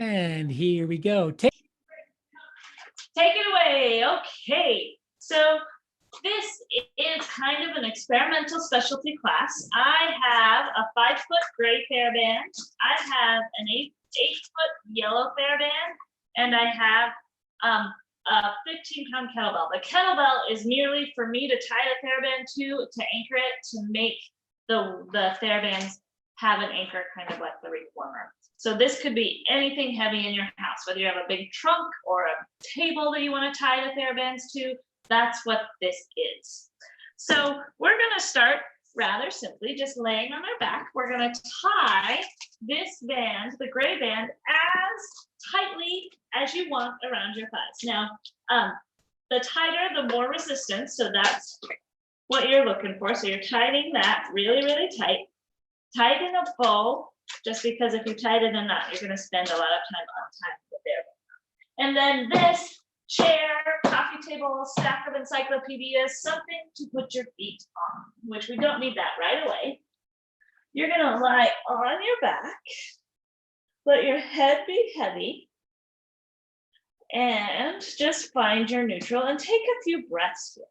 And here we go. Take it away. Okay, so this is kind of an experimental specialty class. I have a 5-foot gray Theraband. I have an 8-foot yellow Theraband, and I have a 15-pound kettlebell. The kettlebell is merely for me to tie the Theraband to anchor it, to make the Therabands have an anchor, kind of like the reformer. So this could be anything heavy in your house, whether you have a big trunk or a table that you want to tie the Therabands to. That's what this is. So we're going to start rather simply, just laying on our back. We're going to tie this band, the gray band, as tightly as you want around your thighs. Now, the tighter, the more resistance. So that's what you're looking for. So you're tightening that really, really tight. Tight in a bow, just because if you tied it in a knot, you're going to spend a lot of time untying the Theraband. And then this chair, coffee table, stack of encyclopedias, something to put your feet on, which we don't need that right away. You're going to lie on your back, let your head be heavy, and just find your neutral and take a few breaths here.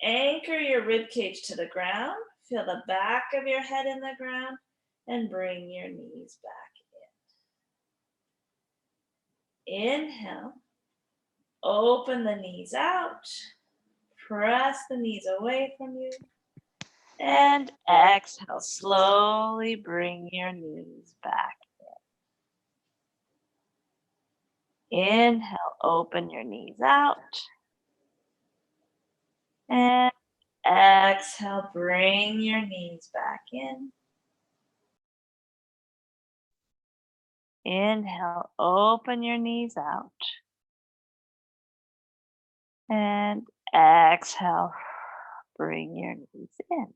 Anchor your rib cage to the ground. Feel the back of your head in the ground and bring your knees back in. Inhale. Open the knees out. Press the knees away from you. And exhale. Slowly bring your knees back in. Inhale. Open your knees out. And exhale, bring your knees back in. Inhale, open your knees out. And exhale, bring your knees in.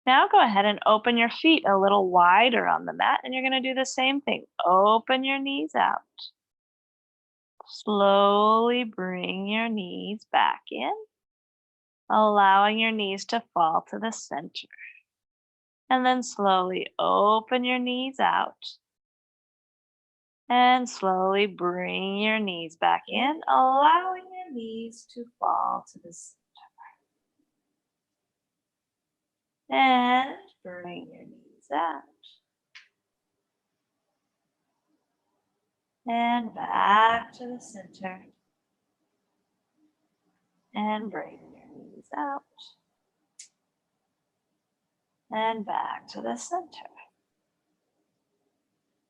Now go ahead and open your feet a little wider on the mat, and you're going to do the same thing. Open your knees out. Slowly bring your knees back in, allowing your knees to fall to the center. And then slowly open your knees out. And slowly bring your knees back in, allowing your knees to fall to the center. And bring your knees out. And back to the center. And bring your knees out. And back to the center.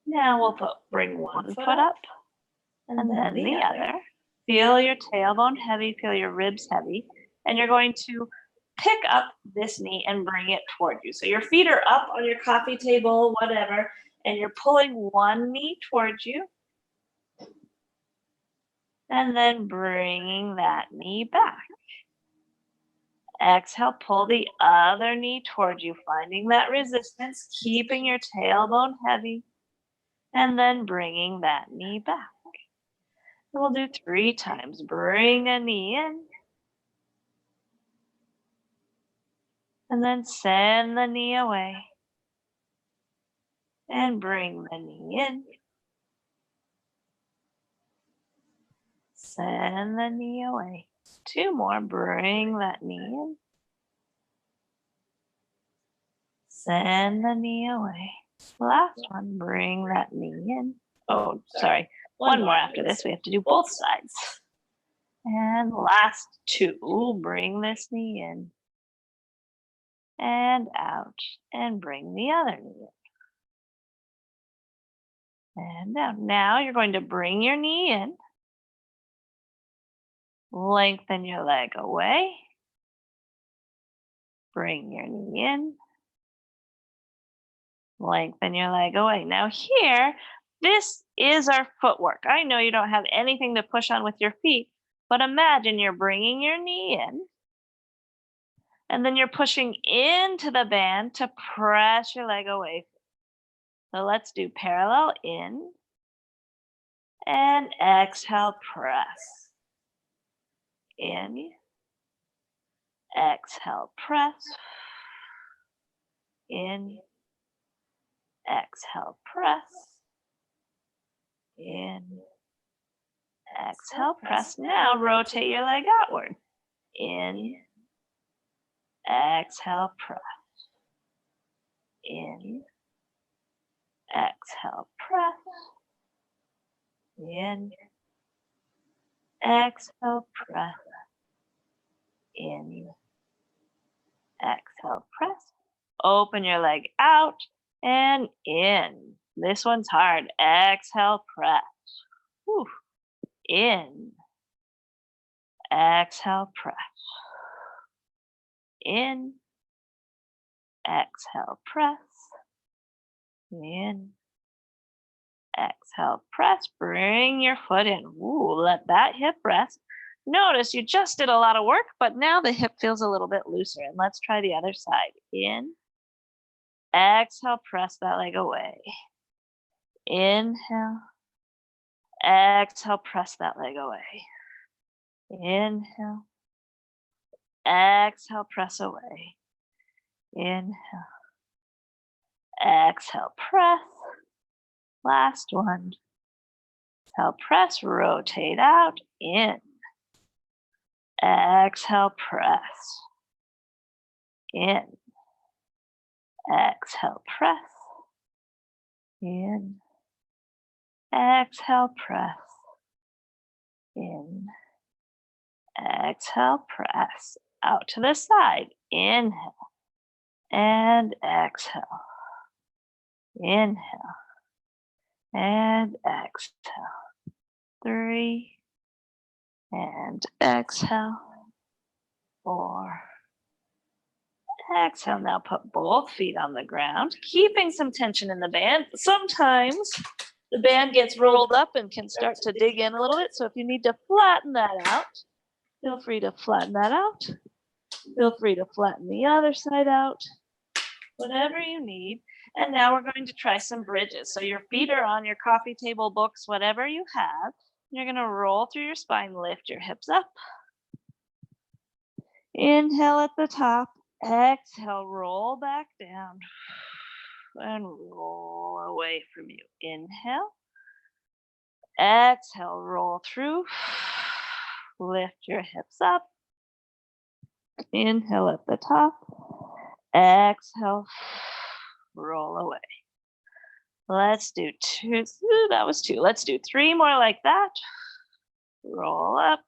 Now we'll bring one foot up and then the other. Feel your tailbone heavy, feel your ribs heavy. And you're going to pick up this knee and bring it toward you. So your feet are up on your coffee table, whatever, and you're pulling one knee towards you. And then bringing that knee back. Exhale, pull the other knee towards you, finding that resistance, keeping your tailbone heavy, and then bringing that knee back. We'll do 3 times. Bring a knee in, and then send the knee away, and bring the knee in. Send the knee away. 2 more. Bring that knee in. Send the knee away. Last one. Bring that knee in. Oh, sorry. One more after this. We have to do both sides. And last 2. Bring this knee in. And out. And bring the other knee in. And down. Now you're going to bring your knee in. Lengthen your leg away. Bring your knee in. Lengthen your leg away. Now here, this is our footwork. I know you don't have anything to push on with your feet, but imagine you're bringing your knee in, and then you're pushing into the band to press your leg away. So let's do parallel in and exhale, press. In, exhale, press. In, exhale, press. In, exhale, press. Now rotate your leg outward. In, exhale, press. In, exhale, press. In, exhale, press. In, exhale, press. Open your leg out and in. This one's hard. Exhale, press. Whew. In. Exhale, press. In. Exhale, press. In. Exhale, press. Bring your foot in. Ooh, let that hip rest. Notice you just did a lot of work, but now the hip feels a little bit looser. And let's try the other side. In. Exhale, press that leg away. Inhale. Exhale, press that leg away. Inhale. Exhale, press away. Inhale. Exhale, press. Last one. Exhale, press, rotate out, in. Exhale, press. In. Exhale, press. In. Exhale, press. In. Exhale, press. Out to the side. Inhale. And exhale. Inhale. And exhale. 3. And exhale. 4. Exhale. Now put both feet on the ground, keeping some tension in the band. Sometimes the band gets rolled up and can start to dig in a little bit. So if you need to flatten that out, feel free to flatten that out. Feel free to flatten the other side out. Whatever you need. And now we're going to try some bridges. So your feet are on your coffee table, books, whatever you have. You're going to roll through your spine, lift your hips up. Inhale at the top. Exhale, roll back down. And roll away from you. Inhale. Exhale, roll through. Lift your hips up. Inhale at the top. Exhale, roll away. Let's do 2. That was 2. Let's do 3 more like that. Roll up.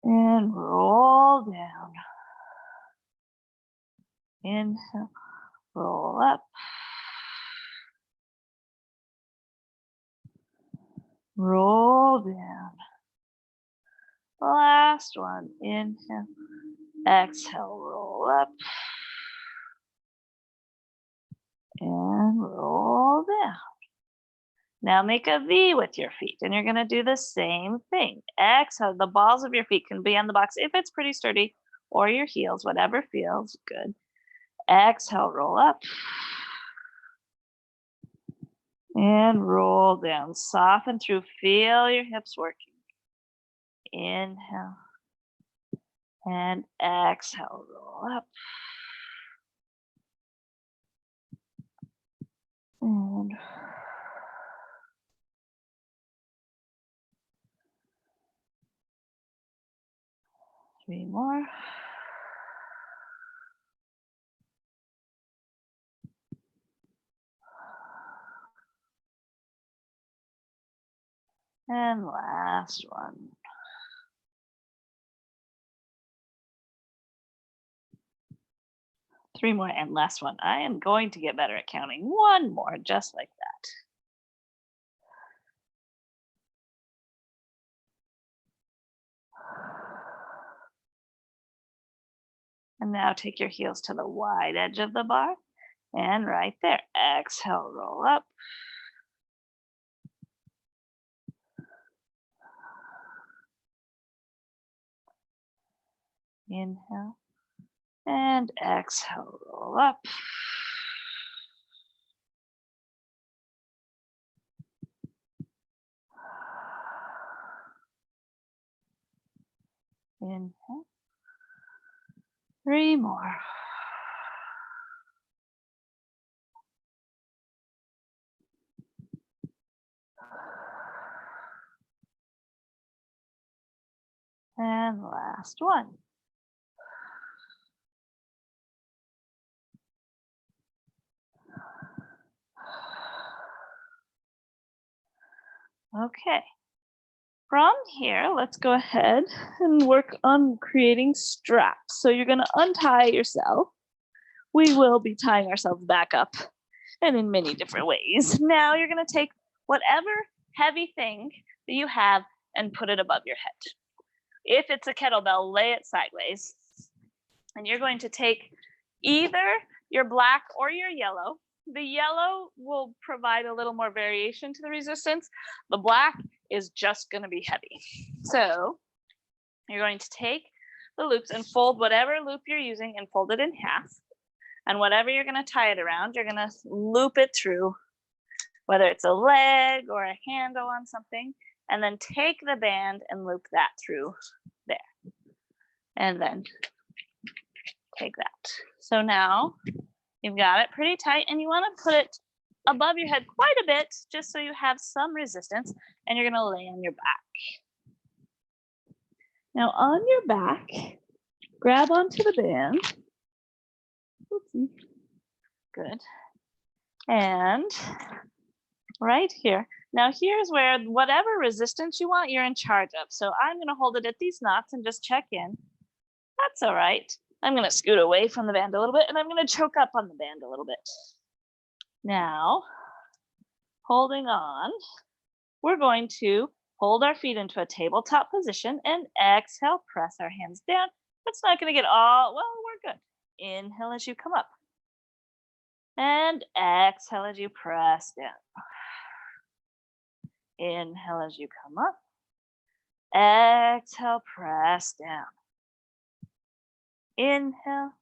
And roll down. Inhale, roll up. Roll down. Last one. Inhale. Exhale, roll up. And roll down. Now make a V with your feet, and you're going to do the same thing. Exhale. The balls of your feet can be on the box if it's pretty sturdy, or your heels, whatever feels good. Exhale, roll up. And roll down. Soften through. Feel your hips working. Inhale. And exhale, roll up. And 3 more. And last one. Three more and last one. I am going to get better at counting. One more, just like that. And now take your heels to the wide edge of the bar. And right there. Exhale, roll up. Inhale. And exhale, roll up. Inhale. 3 more. And last one. Okay. From here, let's go ahead and work on creating straps. So you're going to untie yourself. We will be tying ourselves back up, and in many different ways. Now you're going to take whatever heavy thing that you have and put it above your head. If it's a kettlebell, lay it sideways. And you're going to take either your black or your yellow. The yellow will provide a little more variation to the resistance. The black is just going to be heavy. So you're going to take the loops and fold whatever loop you're using and fold it in half. And whatever you're going to tie it around, you're going to loop it through, whether it's a leg or a handle on something, and then take the band and loop that through there. And then take that. So now you've got it pretty tight, and you want to put it above your head quite a bit, just so you have some resistance, and you're going to lay on your back. Now on your back, grab onto the band. Oopsie. Good. And right here. Now here's where whatever resistance you want, you're in charge of. So I'm going to hold it at these knots and just check in. That's all right. I'm going to scoot away from the band a little bit, and I'm going to choke up on the band a little bit. Now, holding on, we're going to hold our feet into a tabletop position and exhale, press our hands down. It's not going to get all, well, we're good. Inhale as you come up. And exhale as you press down. Inhale as you come up. Exhale, press down. Inhale.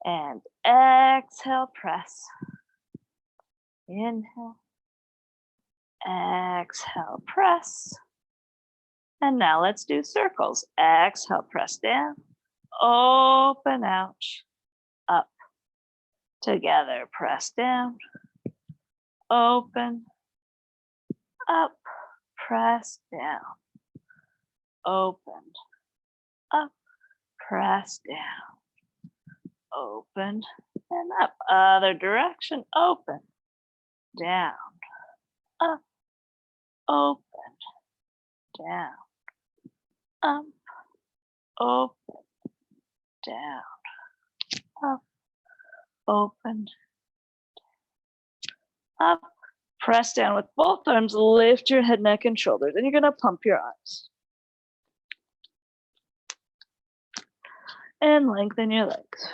And exhale, press. Inhale. Exhale, press. And now let's do circles. Exhale, press down. Open out. Up. Together, press down. Open. Up. Press down. Open. Up. Press down. Open. And up. Other direction. Open. Down. Up. Open. Down. Up. Open. Down. Up. Open. Up. Press down with both arms. Lift your head, neck, and shoulders. And you're going to pump your arms. And lengthen your legs.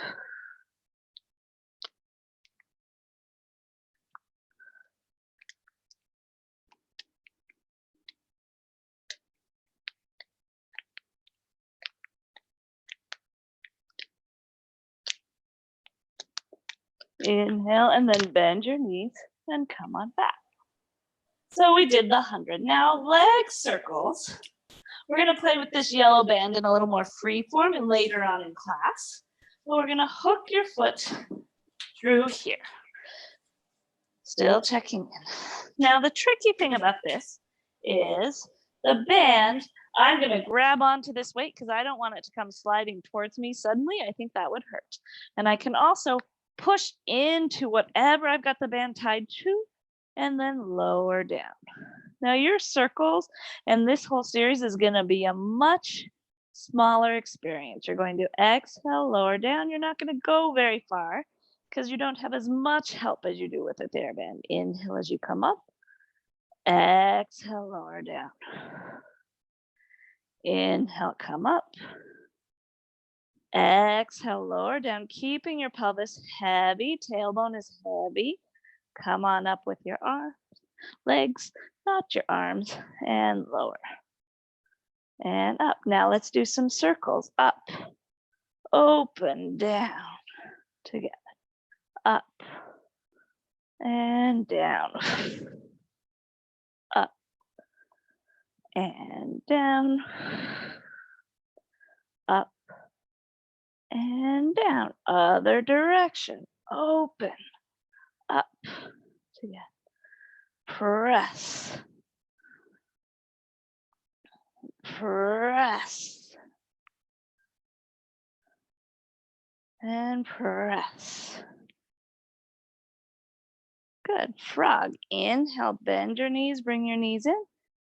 Inhale, and then bend your knees and come on back. So we did the 100. Now leg circles. We're going to play with this yellow band in a little more free form and later on in class. So we're going to hook your foot through here. Still checking in. Now the tricky thing about this is the band, I'm going to grab onto this weight because I don't want it to come sliding towards me suddenly. I think that would hurt. And I can also push into whatever I've got the band tied to and then lower down. Now your circles and this whole series is going to be a much smaller experience. You're going to exhale, lower down. You're not going to go very far because you don't have as much help as you do with a Theraband. Inhale as you come up. Exhale, lower down. Inhale, come up. Exhale, lower down, keeping your pelvis heavy. Tailbone is heavy. Come on up with your arms, legs, not your arms, and lower. And up. Now let's do some circles. Up, open, down, together. Up, and down. Up, and down. and down. Other direction. Open. Up. Together. Press. Press. And press. Good. Frog. Inhale, bend your knees, bring your knees in.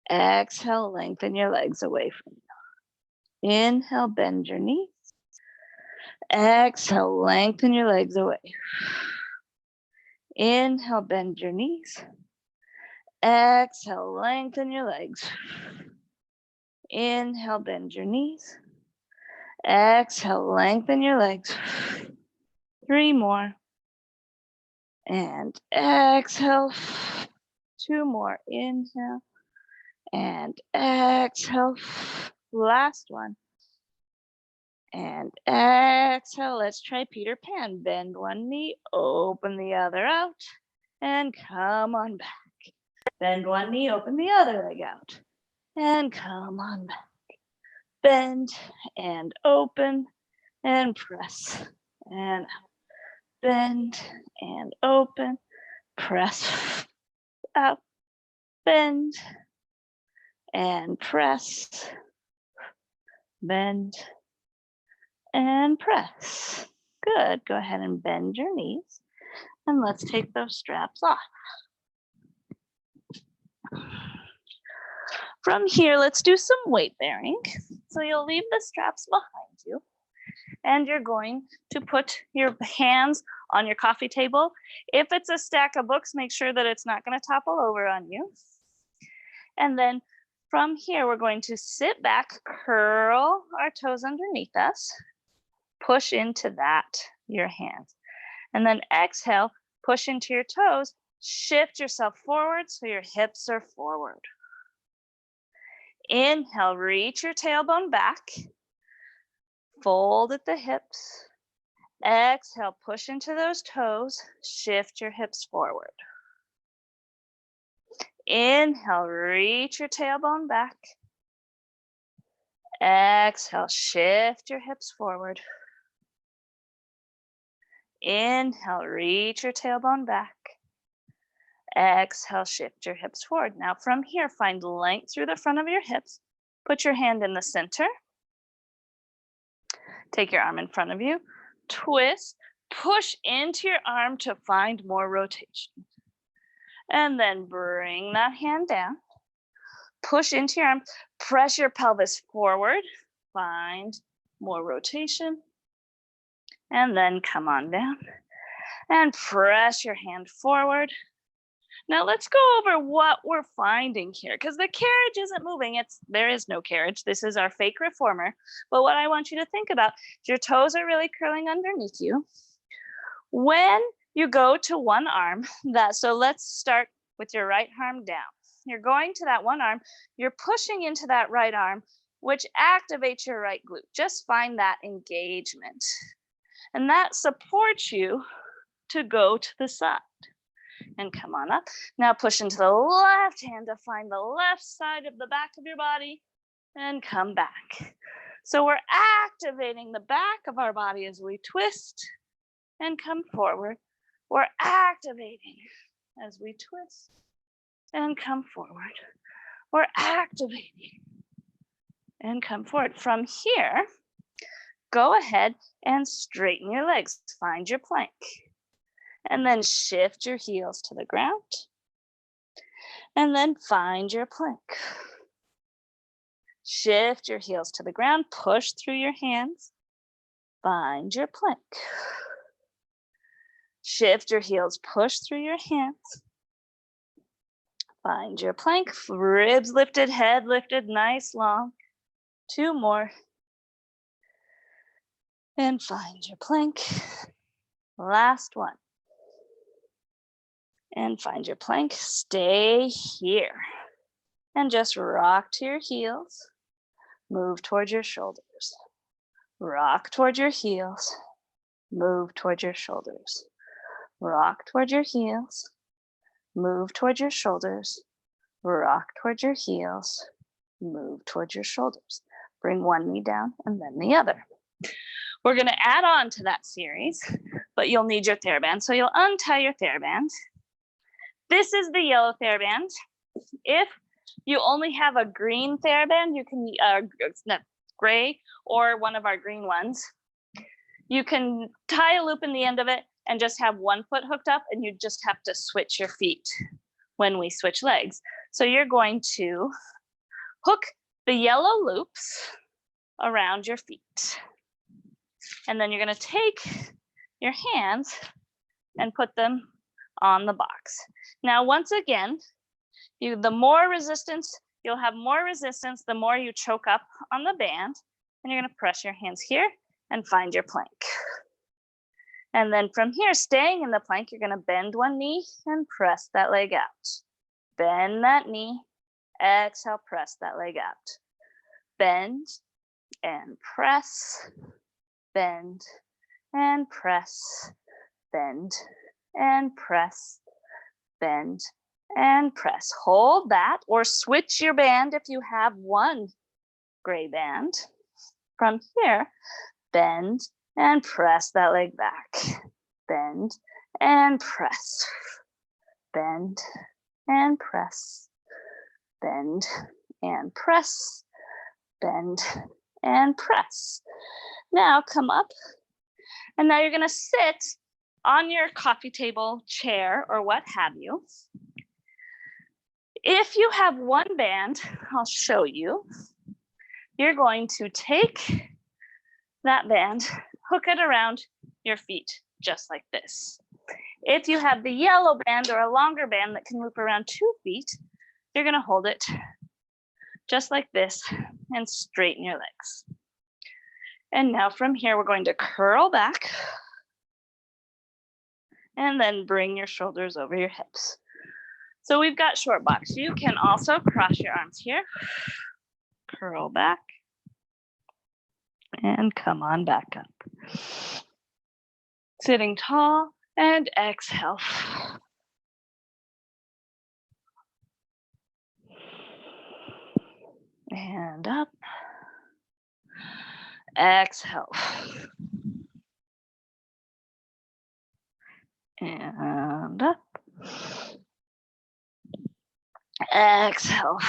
Exhale, lengthen your legs away from you. Inhale, bend your knees. Exhale, lengthen your legs away. Inhale, bend your knees. Exhale, lengthen your legs. Inhale, bend your knees. Exhale, lengthen your legs. 3 more. And exhale. 2 more. Inhale. And exhale. Last one. And exhale. Let's try Peter Pan. Bend one knee, open the other out, and come on back. Bend one knee, open the other leg out, and come on back. Bend and open and press and out. Bend and open, press out, bend and press, bend and press. Good. Go ahead and bend your knees and let's take those straps off. From here, let's do some weight bearing. So you'll leave the straps behind you and you're going to put your hands on your coffee table. If it's a stack of books, make sure that it's not going to topple over on you. And then from here, we're going to sit back, curl our toes underneath us, push into that, your hands. And then exhale, push into your toes, shift yourself forward so your hips are forward. Inhale, reach your tailbone back, fold at the hips. Exhale, push into those toes, shift your hips forward. Inhale, reach your tailbone back. Exhale, shift your hips forward. Inhale, reach your tailbone back. Exhale, shift your hips forward. Now from here, find length through the front of your hips. Put your hand in the center. Take your arm in front of you. Twist, push into your arm to find more rotation. And then bring that hand down. Push into your arm, press your pelvis forward. Find more rotation. And then come on down and press your hand forward. Now let's go over what we're finding here, because the carriage isn't moving. There is no carriage. This is our fake reformer. But what I want you to think about is your toes are really curling underneath you. When you go to one arm, so let's start with your right arm down. You're going to that one arm, you're pushing into that right arm, which activates your right glute. Just find that engagement. And that supports you to go to the side. And come on up. Now push into the left hand to find the left side of the back of your body and come back. So we're activating the back of our body as we twist and come forward. We're activating as we twist and come forward. We're activating and come forward. From here, go ahead and straighten your legs. Find your plank. And then shift your heels to the ground. And then find your plank. Shift your heels to the ground. Push through your hands. Find your plank. Shift your heels. Push through your hands. Find your plank. Ribs lifted, head lifted, nice long. 2 more. And find your plank. Last one. And find your plank, stay here. And just rock to your heels, move towards your shoulders. Rock towards your heels, move towards your shoulders. Rock towards your heels, move towards your shoulders. Rock towards your heels, move towards your shoulders. Bring one knee down and then the other. We're going to add on to that series, but you'll need your Theraband. So you'll untie your Theraband. This is the yellow Theraband. If you only have a green Theraband, you can, not gray, or one of our green ones, you can tie a loop in the end of it and just have one foot hooked up, and you just have to switch your feet when we switch legs. So you're going to hook the yellow loops around your feet. And then you're going to take your hands and put them on the box. Now, once again, the more resistance, you'll have more resistance, the more you choke up on the band. And you're going to press your hands here and find your plank. And then from here, staying in the plank, you're going to bend one knee and press that leg out. Bend that knee, exhale, press that leg out. Bend and press, bend and press, bend and press, bend and press. Hold that, or switch your band if you have one gray band. From here, bend and press that leg back. Bend and press. Bend and press. Bend and press. Bend and press. Now come up, and now you're going to sit on your coffee table, chair, or what have you. If you have one band, I'll show you. You're going to take that band, hook it around your feet, just like this. If you have the yellow band or a longer band that can loop around 2 feet, you're going to hold it just like this and straighten your legs. And now from here, we're going to curl back and then bring your shoulders over your hips. So we've got short box. You can also cross your arms here, curl back, and come on back up. Sitting tall and exhale. And up. Exhale. And up. Exhale.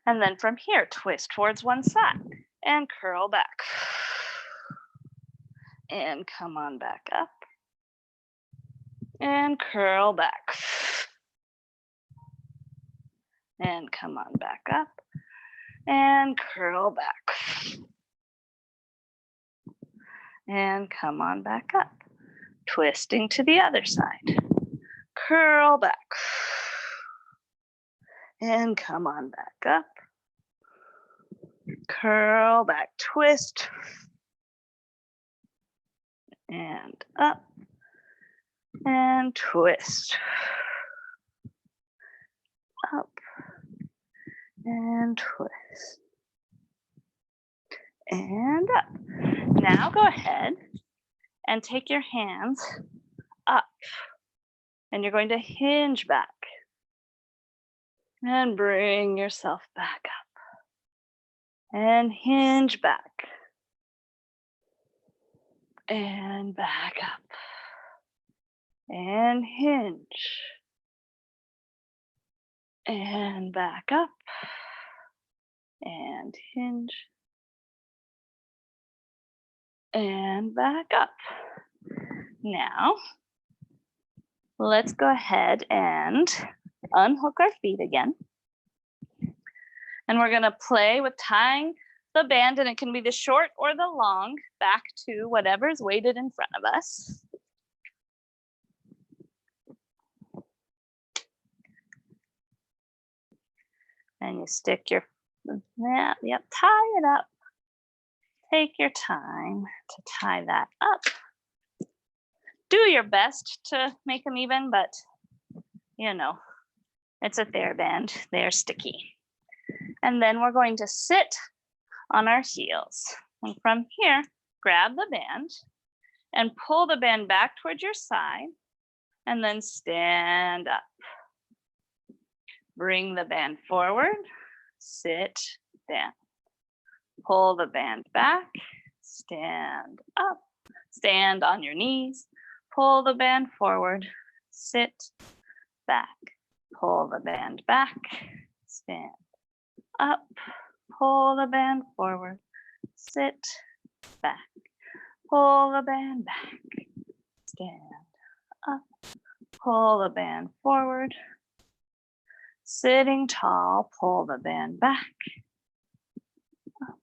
And then from here, twist towards one side and curl back. And come on back up. And curl back. And come on back up. And curl back. And come on back up. Twisting to the other side. Curl back. And come on back up. Curl back, twist. And up. And twist. Up. And twist. And up. Now go ahead and take your hands up. And you're going to hinge back. And bring yourself back up. And hinge back. And back up. And hinge. And back up. And hinge. And back up. Now, let's go ahead and unhook our feet again. And we're going to play with tying the band, and it can be the short or the long, back to whatever's weighted in front of us. And you stick your, yep, tie it up. Take your time to tie that up. Do your best to make them even, but you know, it's a Theraband, they're sticky. And then we're going to sit on our heels. And from here, grab the band and pull the band back towards your side and then stand up. Bring the band forward, sit down. Pull the band back, stand up, stand on your knees, pull the band forward, sit back, pull the band back, stand up, pull the band forward, sit back, pull the band back, stand up, pull the band forward, sitting tall, pull the band back, up,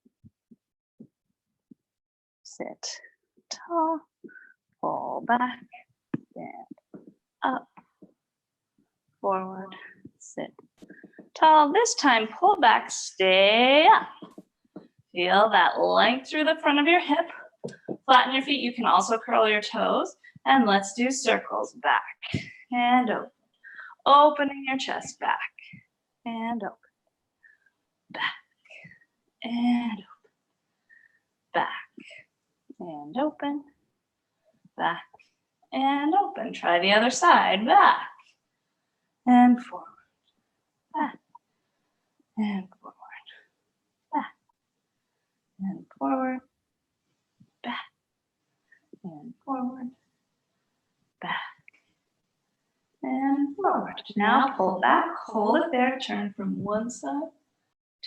sit tall, pull back, stand up, forward, sit tall. This time, pull back, stay up. Feel that length through the front of your hip. Flatten your feet. You can also curl your toes. And let's do circles. Back and open. Opening your chest back and open. Back and open. Back and open. Back and open. Try the other side. Back and forward. Back and forward. Back and forward. Back and forward. Back and forward. Now pull back, hold it there, turn from one side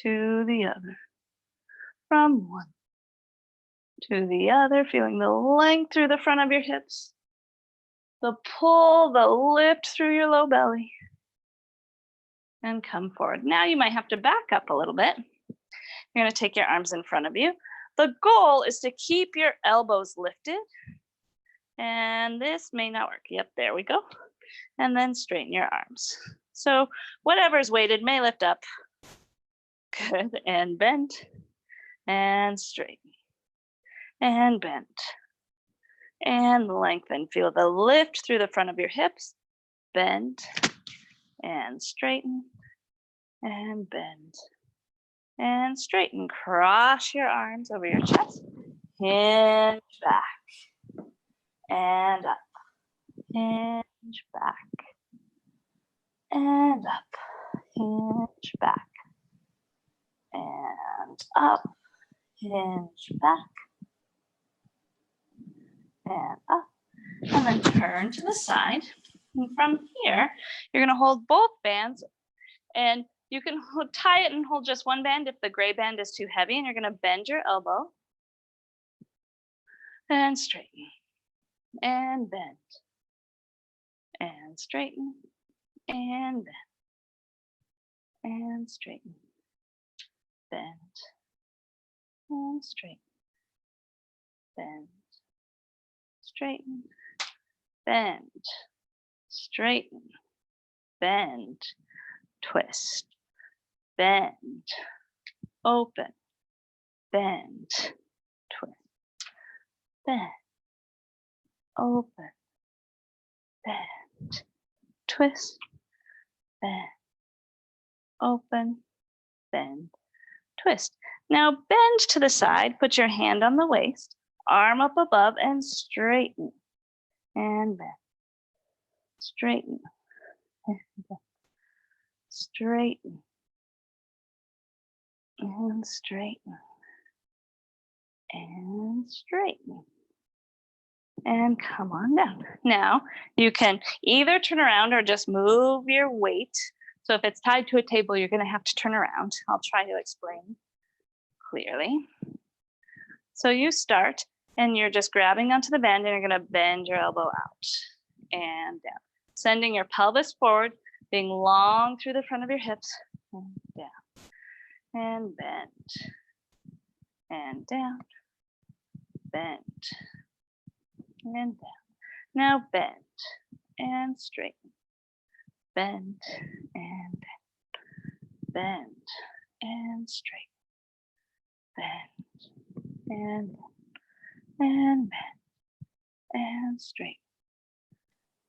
to the other. From one to the other, feeling the length through the front of your hips, the pull, the lift through your low belly, and come forward. Now you might have to back up a little bit. You're going to take your arms in front of you. The goal is to keep your elbows lifted. And this may not work. Yep, there we go. And then straighten your arms. So whatever's weighted may lift up. Good. And bend. And straighten. And bend. And lengthen. Feel the lift through the front of your hips. Bend. And straighten. And bend. And straighten. Cross your arms over your chest. Hinge back. And up. Hinge back. And up. Hinge back. And up. Hinge back. And up. And then turn to the side. And from here, you're going to hold both bands, and you can tie it and hold just one band if the gray band is too heavy, and you're going to bend your elbow and straighten and bend and straighten and bend and straighten, bend and straighten, bend, straighten, bend, straighten, bend, twist, bend, open, bend, twist, bend, open, bend, twist, bend, open, bend, twist. Now bend to the side, put your hand on the waist, arm up above, and straighten and bend, straighten and bend, straighten and straighten and straighten and come on down. Now you can either turn around or just move your weight. So if it's tied to a table, you're going to have to turn around. I'll try to explain clearly. So you start and you're just grabbing onto the band, and you're going to bend your elbow out and down, sending your pelvis forward, being long through the front of your hips, and down and bend and down, bend and down. Now bend and straighten, bend and bend and straighten, bend and bend and straighten,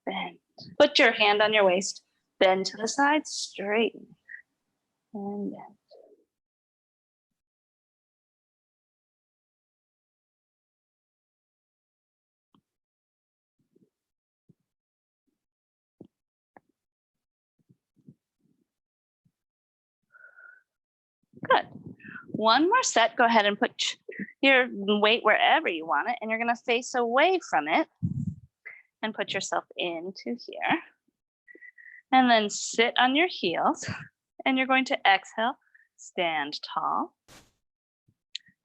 bend. Put your hand on your waist, bend to the side, straighten and bend. Good. One more set. Go ahead and put your weight wherever you want it, and you're going to face away from it and put yourself into here. And then sit on your heels, and you're going to exhale, stand tall.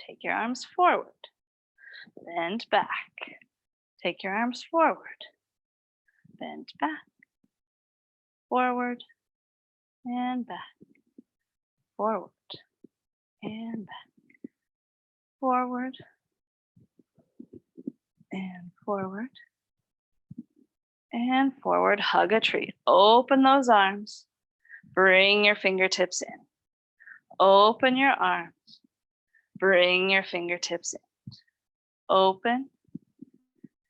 Take your arms forward, bend back. Take your arms forward, bend back, forward, and back, forward, and back, forward, and forward, and forward. Hug a tree. Open those arms. Bring your fingertips in. Open your arms. Bring your fingertips in. Open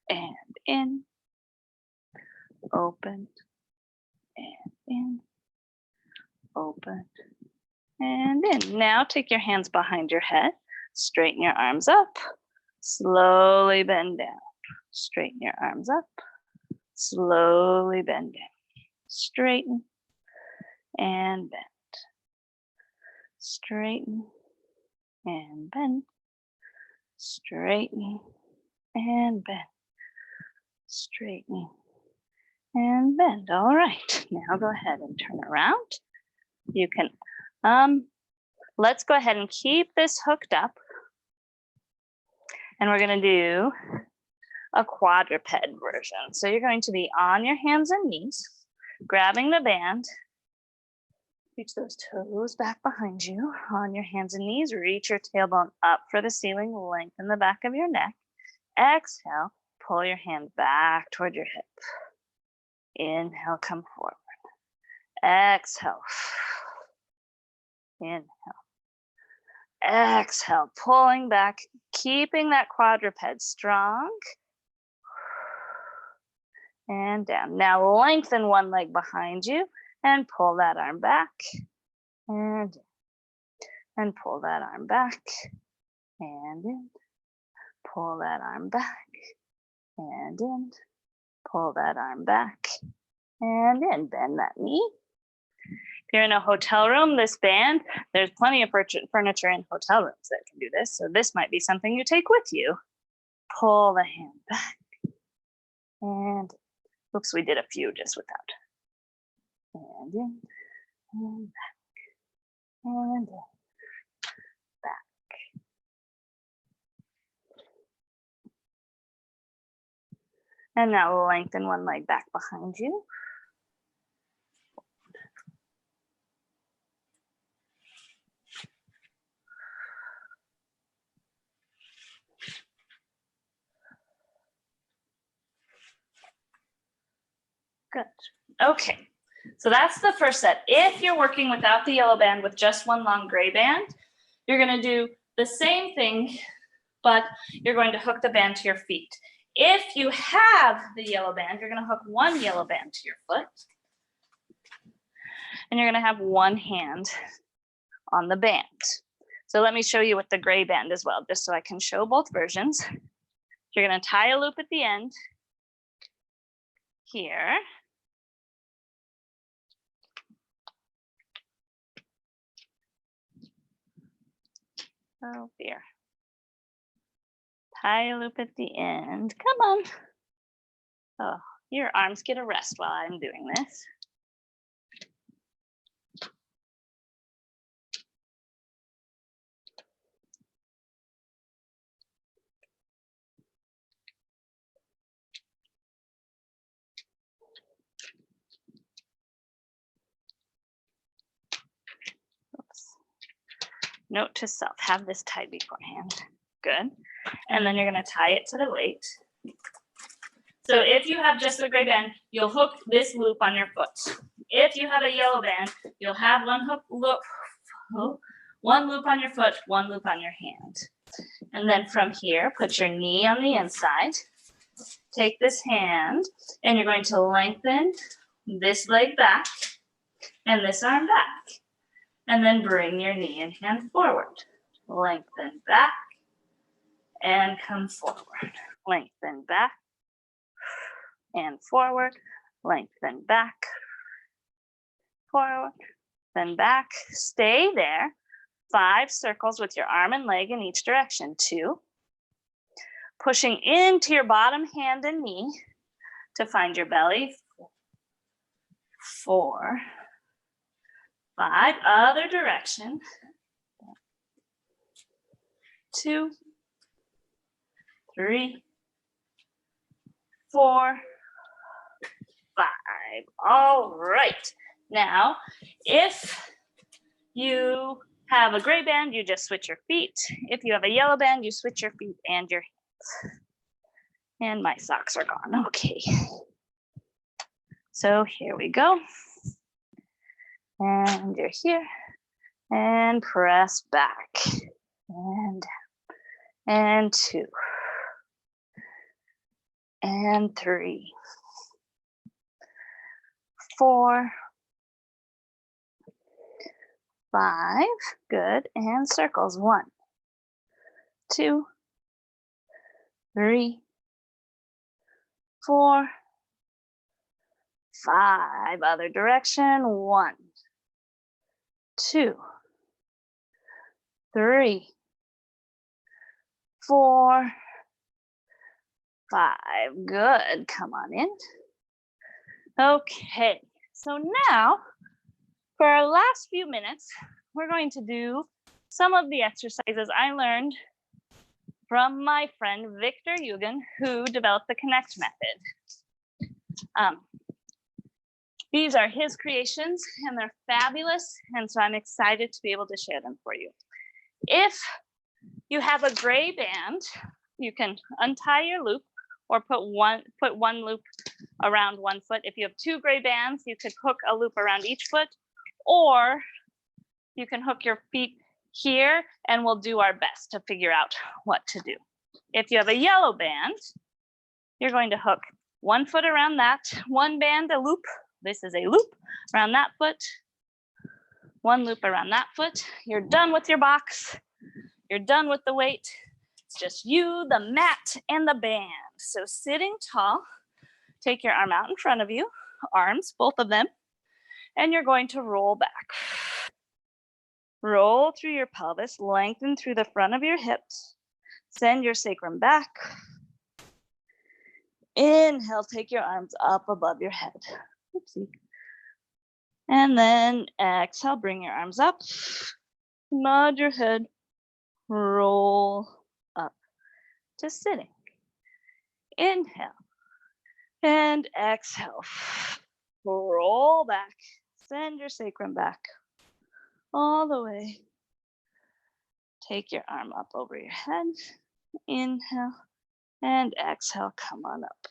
and in. Open and in. Open and in. Now take your hands behind your head. Straighten your arms up. Slowly bend down. Straighten your arms up. Slowly bend down. Straighten and bend. Straighten and bend. Straighten and bend. Straighten and bend. All right. Now go ahead and turn around. You can, let's go ahead and keep this hooked up. And we're going to do a quadruped version. So you're going to be on your hands and knees, grabbing the band. Reach those toes back behind you. On your hands and knees, reach your tailbone up for the ceiling, lengthen the back of your neck. Exhale, pull your hand back toward your hip. Inhale, come forward. Exhale. Inhale. Exhale, pulling back, keeping that quadruped strong. And down. Now lengthen one leg behind you and pull that arm back. And pull that arm back. And in. Pull that arm back. And in. Pull that arm back. And in. Bend that knee. If you're in a hotel room, this band, there's plenty of furniture in hotel rooms that can do this. So this might be something you take with you. Pull the hand back. And oops, we did a few just without. And in, and back, and in, back. And now lengthen one leg back behind you. Good. Okay. So that's the first set. If you're working without the yellow band with just one long gray band, you're going to do the same thing, but you're going to hook the band to your feet. If you have the yellow band, you're going to hook one yellow band to your foot. And you're going to have one hand on the band. So let me show you with the gray band as well, just so I can show both versions. You're going to tie a loop at the end here. Oh dear. Tie a loop at the end. Come on. Oh, your arms get a rest while I'm doing this. Oops. Note to self, have this tied beforehand. Good. And then you're going to tie it to the weight. So if you have just the gray band, you'll hook this loop on your foot. If you have a yellow band, you'll have one loop on your foot, one loop on your hand. And then from here, put your knee on the inside. Take this hand, and you're going to lengthen this leg back and this arm back. And then bring your knee and hand forward. Lengthen back and come forward. Lengthen back and forward. Lengthen back, forward, then back. Stay there. 5 circles with your arm and leg in each direction. 2. Pushing into your bottom hand and knee to find your belly. 4. 5, other direction. 2, 3, 4, 5. All right. Now, if you have a gray band, you just switch your feet. If you have a yellow band, you switch your feet and your hands. And my socks are gone. Okay. So here we go. And you're here. And press back. And 2. And 3. 4. 5. Good. And circles. 1, 2, 3, 4, 5. Other direction. 1, 2, 3, 4, 5. Good. Come on in. Okay. So now, for our last few minutes, we're going to do some of the exercises I learned from my friend Victor Eugen, who developed the Connect method. These are his creations and they're fabulous. And so I'm excited to be able to share them for you. If you have a gray band, you can untie your loop or put one loop around one foot. If you have 2 gray bands, you could hook a loop around each foot, or you can hook your feet here and we'll do our best to figure out what to do. If you have a yellow band, you're going to hook 1 foot around that, 1 band, a loop. This is a loop around that foot, 1 loop around that foot. You're done with your box. You're done with the weight. It's just you, the mat, and the band. So sitting tall, take your arm out in front of you, arms, both of them, and you're going to roll back. Roll through your pelvis, lengthen through the front of your hips, send your sacrum back. Inhale, take your arms up above your head. Oopsie. And then exhale, bring your arms up, nod your head, roll up to sitting. Inhale and exhale. Roll back, send your sacrum back all the way. Take your arm up over your head. Inhale and exhale, come on up.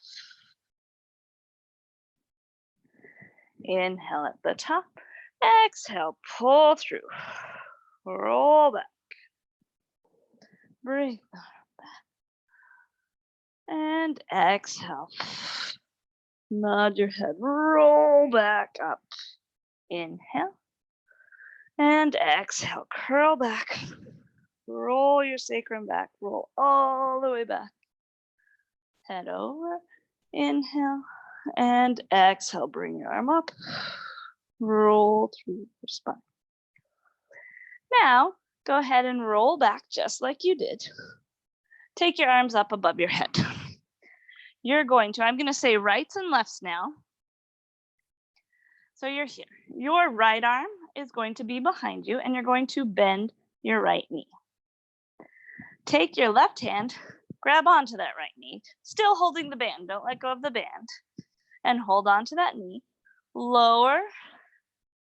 Inhale at the top, exhale, pull through, roll back, bring the arm back, and exhale. Nod your head, roll back up. Inhale and exhale, curl back, roll your sacrum back, roll all the way back. Head over, inhale and exhale, bring your arm up, roll through your spine. Now, go ahead and roll back just like you did. Take your arms up above your head. I'm going to say rights and lefts now. So you're here. Your right arm is going to be behind you and you're going to bend your right knee. Take your left hand, grab onto that right knee, still holding the band. Don't let go of the band. And hold on to that knee. Lower,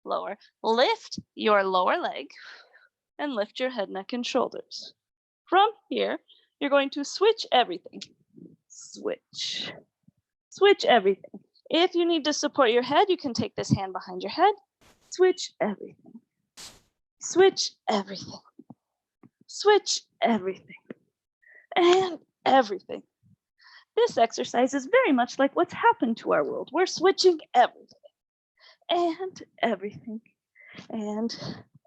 lower. Lift your lower leg and lift your head, neck, and shoulders. From here, you're going to switch everything. Switch. Switch everything. If you need to support your head, you can take this hand behind your head. Switch everything. Switch everything. Switch everything. And everything. This exercise is very much like what's happened to our world. We're switching everything. And everything. And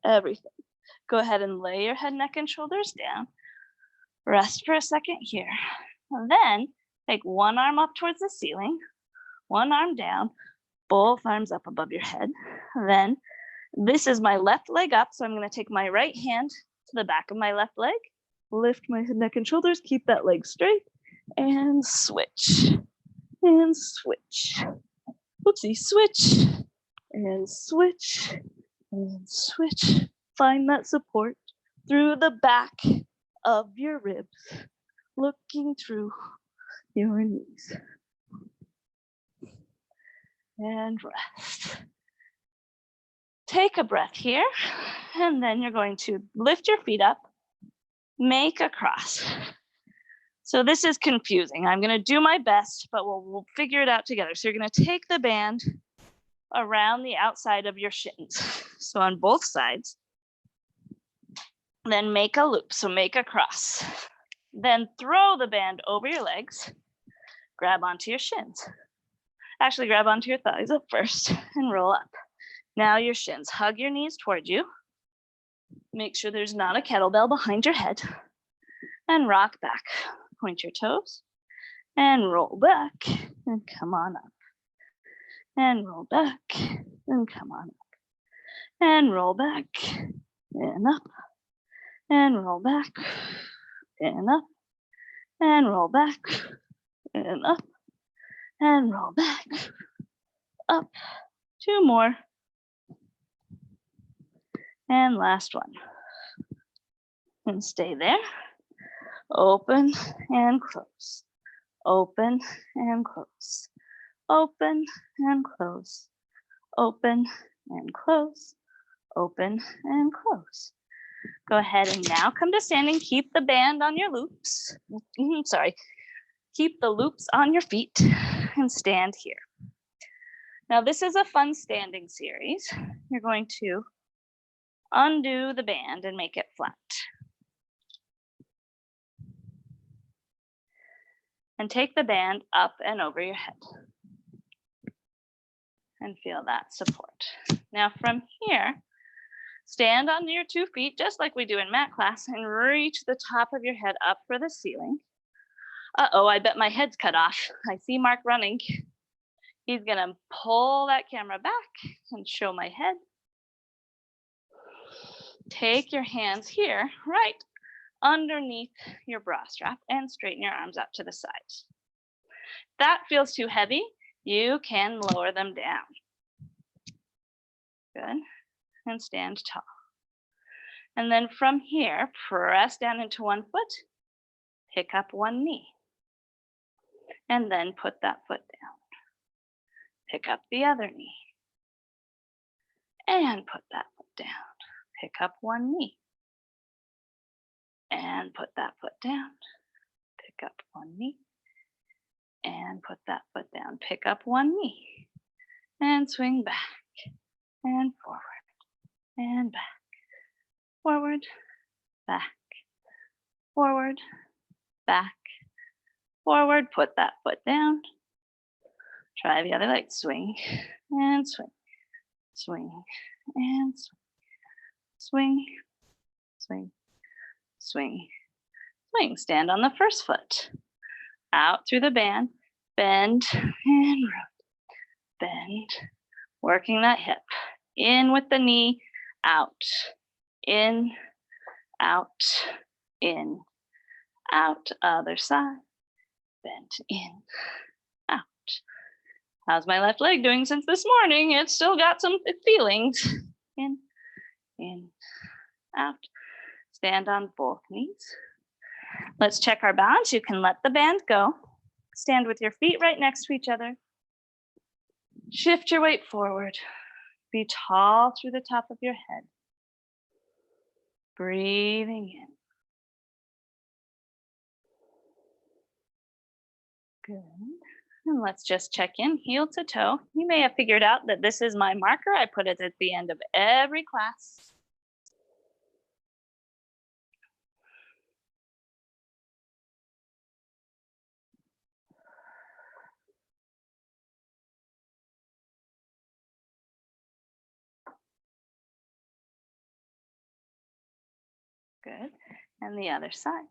everything. Go ahead and lay your head, neck, and shoulders down. Rest for a second here. And then take one arm up towards the ceiling, one arm down, both arms up above your head. Then This is my left leg up, so I'm going to take my right hand to the back of my left leg, lift my neck and shoulders, keep that leg straight, and switch, and switch. Oopsie, switch, and switch, and switch. Find that support through the back of your ribs, looking through your knees. And rest. Take a breath here, and then you're going to lift your feet up, make a cross. So this is confusing. I'm going to do my best, but we'll figure it out together. So you're going to take the band around the outside of your shins. So on both sides, then make a loop. So make a cross. Then throw the band over your legs, grab onto your shins. Actually, grab onto your thighs up first and roll up. Now your shins, hug your knees toward you. Make sure there's not a kettlebell behind your head. And rock back. Point your toes and roll back and come on up. And roll back and come on up. And roll back and up. And roll back and up. And roll back and up. And roll back up. 2 more. And last one. And stay there. Open and close. Open and close. Open and close. Open and close. Open and close. Go ahead and now come to standing. Keep the band on your loops. Sorry. Keep the loops on your feet and stand here. Now this is a fun standing series. You're going to undo the band and make it flat. And take the band up and over your head. And feel that support. Now from here, stand on your 2 feet, just like we do in mat class, and reach the top of your head up for the ceiling. Uh-oh, I bet my head's cut off. I see Mark running. He's gonna pull that camera back and show my head. Take your hands here, right underneath your bra strap, and straighten your arms up to the sides. If that feels too heavy, you can lower them down. Good. And stand tall. And then from here, press down into one foot, pick up one knee. And then put that foot down. Pick up the other knee. And put that foot down. Pick up one knee. And put that foot down. Pick up one knee. And put that foot down. Pick up one knee. And swing back. And forward. And back. Forward. Back. Forward. Back. Forward. Put that foot down. Try the other leg. Swing and swing. Swing and swing. Swing. Swing. Swing. Swing. Stand on the first foot. Out through the band. Bend and rotate. Bend. Working that hip. In with the knee. Out. In. Out. In. Out. Other side. Bend. In. Out. How's my left leg doing since this morning? It's still got some feelings. In. Out. Stand on both knees. Let's check our balance. You can let the band go. Stand with your feet right next to each other. Shift your weight forward. Be tall through the top of your head. Breathing in. Good. And let's just check in, heel to toe. You may have figured out that this is my marker. I put it at the end of every class. Good. And the other side.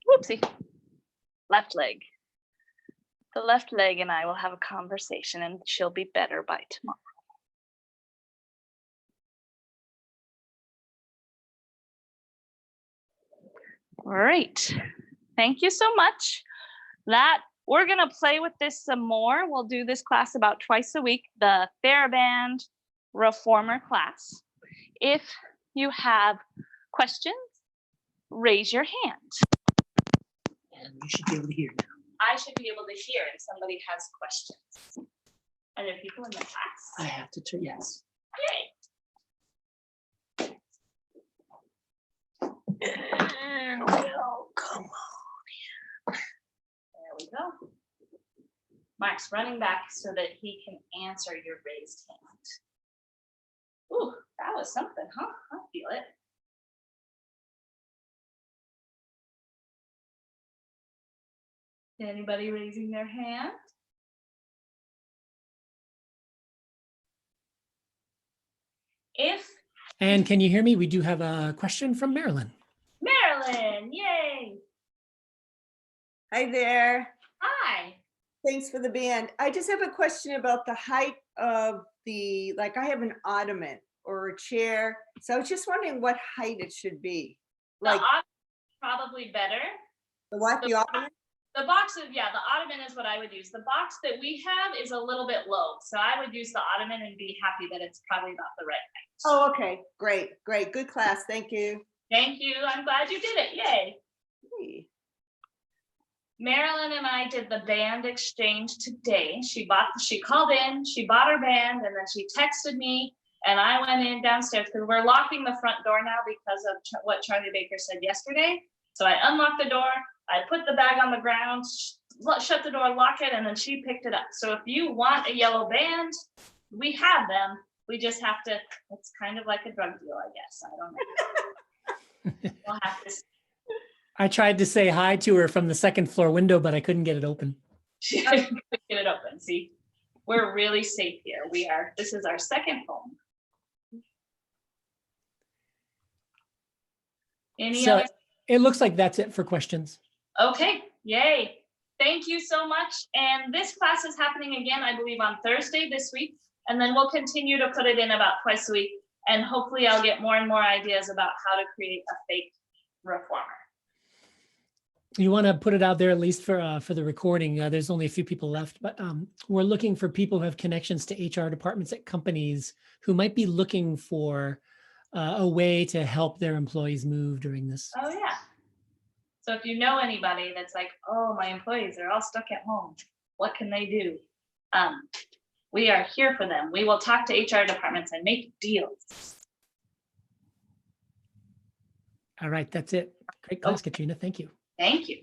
Whoopsie. Left leg. The left leg and I will have a conversation and she'll be better by tomorrow. All right. Thank you so much. We're gonna play with this some more. We'll do this class about twice a week, the Theraband Reformer class. If you have questions, raise your hand. And you should be able to hear now. I should be able to hear if somebody has questions. Are there people in the class? I have to turn, yes. Yay. And we'll come on. There we go. Mark's running back so that he can answer your raised hand. Ooh, that was something, huh? I feel it. Anybody raising their hand? And can you hear me? We do have a question from Marilyn. Marilyn, yay. Hi there. Hi. Thanks for the band. I just have a question about the height of like I have an ottoman or a chair. So I was just wondering what height it should be. Like The ottoman is probably better. the what? The ottoman? The box of, yeah, the ottoman is what I would use. The box that we have is a little bit low. So I would use the ottoman and be happy that it's probably about the right height. Oh, okay. Great. Great. Good class. Thank you. Thank you. I'm glad you did it. Yay. Hey. Marilyn and I did the band exchange today. She called in, she bought her band, and then she texted me, and I went in downstairs because we're locking the front door now because of what Charlie Baker said yesterday. So I unlocked the door, I put the bag on the ground, shut the door, lock it, and then she picked it up. So if you want a yellow band, we have them. We just have to, it's kind of like a drug deal, I guess. I don't know. We'll have to see. I tried to say hi to her from the second floor window, but I couldn't get it open. She couldn't get it open. See, we're really safe here. This is our second home. Any So other? it looks like that's it for questions. Okay, yay. Thank you so much. And this class is happening again, I believe, on Thursday this week. And then we'll continue to put it in about twice a week. And hopefully I'll get more and more ideas about how to create a fake reformer. You want to put it out there at least for the recording. There's only a few people left, but we're looking for people who have connections to HR departments at companies who might be looking for a way to help their employees move during this. Oh yeah. So if you know anybody that's like, oh, my employees are all stuck at home, what can they do? We are here for them. We will talk to HR departments and make deals. All right, that's it. Great class, Katrina. Thank you. Thank you.